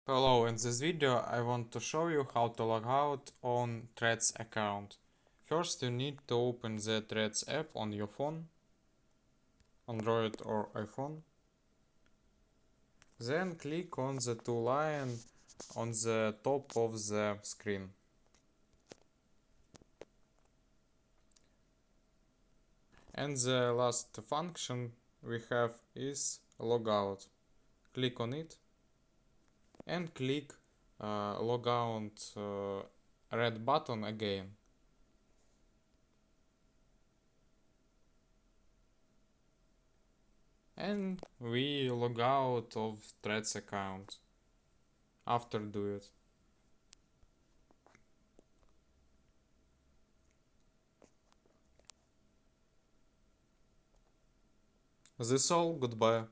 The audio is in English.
Hello, in this video I want to show you how to log out on Threads account. First you need to open the Threads app on your phone, Android or iPhone. Then click on the two lines on the top of the screen. And the last function we have is Logout. Click on it and click Logout red button again. And we log out of Threads account after do it. This all, goodbye.